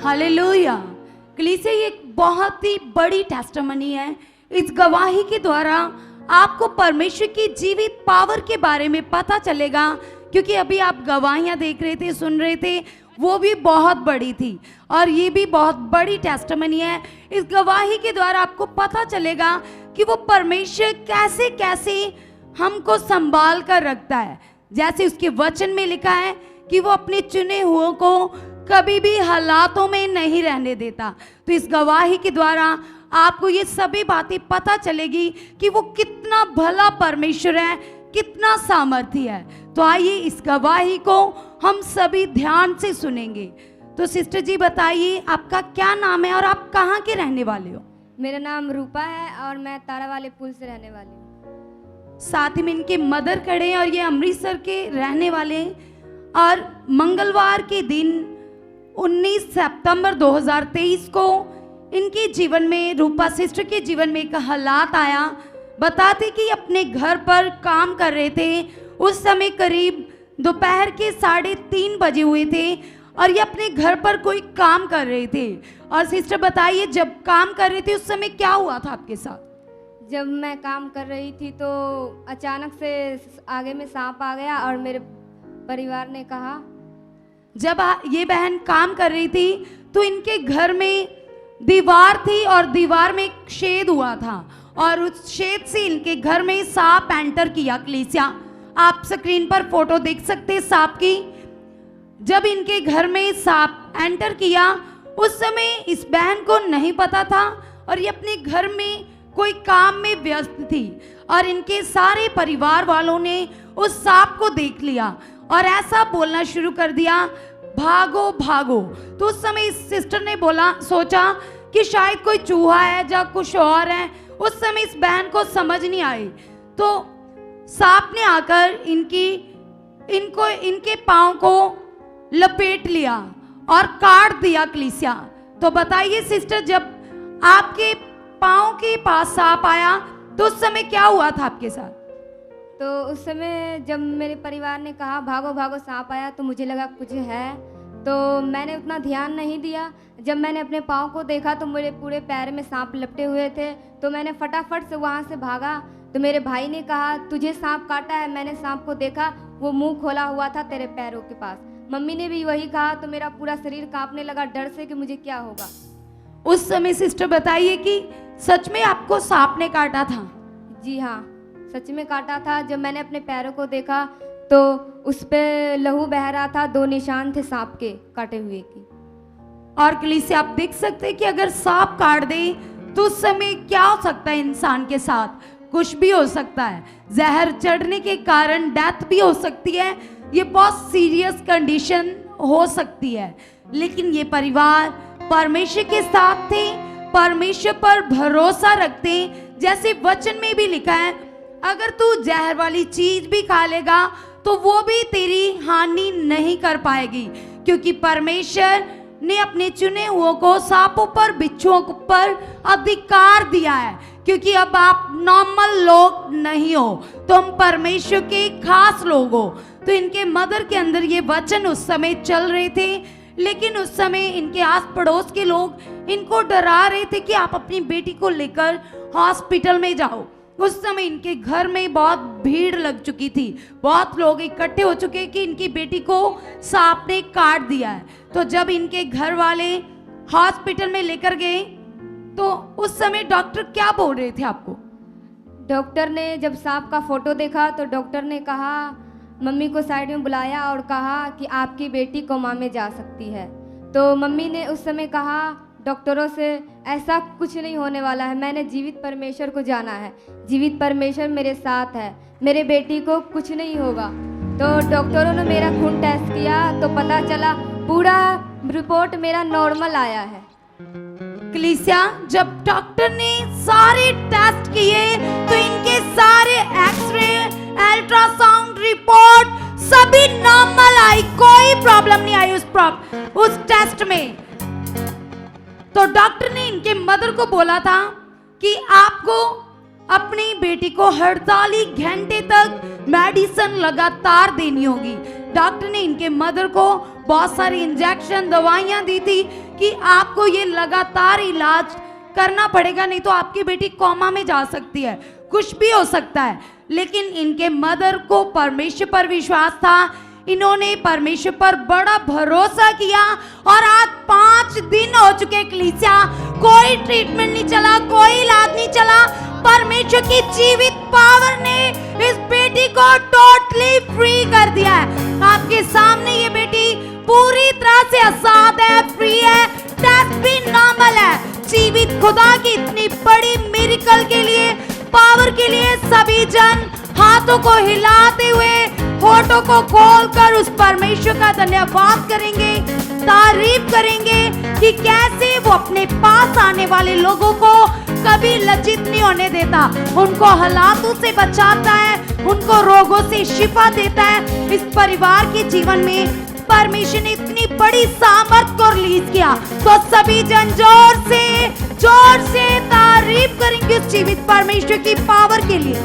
Hallelujah. कलीसिया ये एक बहुत ही बड़ी टेस्टिमनी है। इस गवाही के द्वारा आपको परमेश्वर की जीवित पावर के बारे में पता चलेगा, क्योंकि अभी आप गवाहियां देख रहे थे, सुन रहे थे, वो भी बहुत बड़ी थी और ये भी बहुत बड़ी टेस्टिमनी है। इस गवाही के द्वारा आपको पता चलेगा कि वो परमेश्वर कैसे कैसे हमको संभाल कर रखता है। जैसे उसके वचन में लिखा है कि वो अपने चुने हुओं को कभी भी हालातों में नहीं रहने देता। तो इस गवाही के द्वारा आपको ये सभी बातें पता चलेगी कि वो कितना भला परमेश्वर है, कितना सामर्थी है। तो आइए इस गवाही को हम सभी ध्यान से सुनेंगे। तो सिस्टर जी बताइए, आपका क्या नाम है और आप कहाँ के रहने वाले हो? मेरा नाम रूपा है और मैं तारा वाले पुल से रहने वाली हूँ। साथ ही में इनके मदर खड़े हैं और ये अमृतसर के रहने वाले हैं। और मंगलवार के दिन 19 सितंबर 2023 को इनके जीवन में, रूपा सिस्टर के जीवन में एक हालात आया। बताते कि अपने घर पर काम कर रहे थे, उस समय करीब दोपहर के 3:30 बजे हुए थे और ये अपने घर पर कोई काम कर रहे थे। और सिस्टर बताइए, जब काम कर रहे थे उस समय क्या हुआ था आपके साथ? जब मैं काम कर रही थी तो अचानक से आगे में सांप आ गया और मेरे परिवार ने कहा। जब ये बहन काम कर रही थी तो इनके घर में दीवार थी और दीवार में एक छेद हुआ था और उस छेद से इनके घर में सांप एंटर किया। कलीसिया आप स्क्रीन पर फोटो देख सकते हैं सांप की। जब इनके घर में सांप एंटर किया उस समय इस बहन को नहीं पता था और ये अपने घर में कोई काम में व्यस्त थी और इनके सारे परिवार वालों ने उस सांप को देख लिया और ऐसा बोलना शुरू कर दिया, भागो भागो। तो उस समय इस सिस्टर ने सोचा कि शायद कोई चूहा है या कुछ और है। उस समय इस बहन को समझ नहीं आई तो सांप ने आकर इनके पाँव को लपेट लिया और काट दिया। कलीसिया तो बताइए सिस्टर, जब आपके पाँव के पास सांप आया तो उस समय क्या हुआ था आपके साथ? तो उस समय जब मेरे परिवार ने कहा भागो भागो सांप आया तो मुझे लगा कुछ है, तो मैंने उतना ध्यान नहीं दिया। जब मैंने अपने पाँव को देखा तो मेरे पूरे पैर में सांप लपटे हुए थे, तो मैंने फटाफट से वहाँ से भागा। तो मेरे भाई ने कहा तुझे सांप काटा है? मैंने सांप को देखा, वो मुंह खोला हुआ था तेरे पैरों के पास। मम्मी ने भी वही कहा, तो मेरा पूरा शरीर कांपने लगा डर से कि मुझे क्या होगा। उस समय सिस्टर बताइए कि सच में आपको सांप ने काटा था? जी हाँ, सच में काटा था। जब मैंने अपने पैरों को देखा तो उस पे लहू बह रहा था, 2 निशान थे सांप के काटे हुए की। और कलीसिया आप देख सकते हैं कि अगर सांप काट दे तो उस समय क्या हो सकता है इंसान के साथ? कुछ भी हो सकता है। जहर चढ़ने के कारण डेथ भी हो सकती है। ये बहुत सीरियस कंडीशन हो सकती है। लेकिन ये परिवार परमेश्वर के साथ थे, परमेश्वर पर भरोसा रखते। जैसे वचन में भी लिखा है, अगर तू जहर वाली चीज भी खा लेगा तो वो भी तेरी हानि नहीं कर पाएगी, क्योंकि परमेश्वर ने अपने चुने हुओं को सांपों पर, बिच्छुओं पर अधिकार दिया है। क्योंकि अब आप नॉर्मल लोग नहीं हो, तो हम परमेश्वर के खास लोग हो। तो इनके मदर के अंदर ये वचन उस समय चल रहे थे, लेकिन उस समय इनके आस पड़ोस के लोग इनको डरा रहे थे कि आप अपनी बेटी को लेकर हॉस्पिटल में जाओ। उस समय इनके घर में बहुत भीड़ लग चुकी थी, बहुत लोग इकट्ठे हो चुके कि इनकी बेटी को सांप ने काट दिया है। तो जब इनके घर वाले हॉस्पिटल में लेकर गए तो उस समय डॉक्टर क्या बोल रहे थे आपको? डॉक्टर ने जब सांप का फोटो देखा तो डॉक्टर ने कहा, मम्मी को साइड में बुलाया और कहा कि आपकी बेटी कोमा में जा सकती है। तो मम्मी ने उस समय कहा डॉक्टरों से, ऐसा कुछ नहीं होने वाला है, मैंने जीवित परमेश्वर को जाना है, जीवित परमेश्वर मेरे साथ है, मेरे बेटी को कुछ नहीं होगा। तो डॉक्टरों ने मेरा खून टेस्ट किया तो पता चला पूरा रिपोर्ट मेरा नॉर्मल आया है। कलीसिया जब डॉक्टर ने सारे टेस्ट किए तो इनके सारे एक्सरे, अल्ट्रासाउंड रिपोर्ट सभी नॉर्मल आई, कोई प्रॉब्लम नहीं आई उस टेस्ट में। तो डॉक्टर ने इनके मदर को बोला था कि आपको अपनी बेटी को 48 घंटे तक मेडिसिन लगातार देनी होगी। डॉक्टर ने इनके मदर को बहुत सारी इंजेक्शन, दवाइयां दी थी कि आपको ये लगातार इलाज करना पड़ेगा, नहीं तो आपकी बेटी कोमा में जा सकती है, कुछ भी हो सकता है। लेकिन इनके मदर को परमेश्वर पर विश्वास था, इन्होंने परमेश्वर पर बड़ा भरोसा किया और आज 5 दिन हो चुके कलीसिया, कोई ट्रीटमेंट नहीं चला, कोई इलाज नहीं चला। परमेश्वर की जीवित पावर ने इस बेटी को टोटली फ्री कर दिया है। आपके सामने ये बेटी पूरी तरह से आजाद है, फ्री है, टेस्ट भी नॉर्मल है। जीवित खुदा की इतनी बड़ी मिरेकल के लिए, पावर के लिए सभी जन हाथों को हिलाते हुए, होठों को खोलकर उस परमेश्वर का धन्यवाद करेंगे, तारीफ करेंगे कि कैसे वो अपने पास आने वाले लोगों को कभी लज्जित नहीं होने देता, उनको हालातों से बचाता है, उनको रोगों से शिफा देता है। इस परिवार के जीवन में परमेश्वर ने इतनी बड़ी सामर्थ को रिलीज किया, तो सभी जन जोर से तारीफ करेंगे उस जीवित परमेश्वर की पावर के लिए।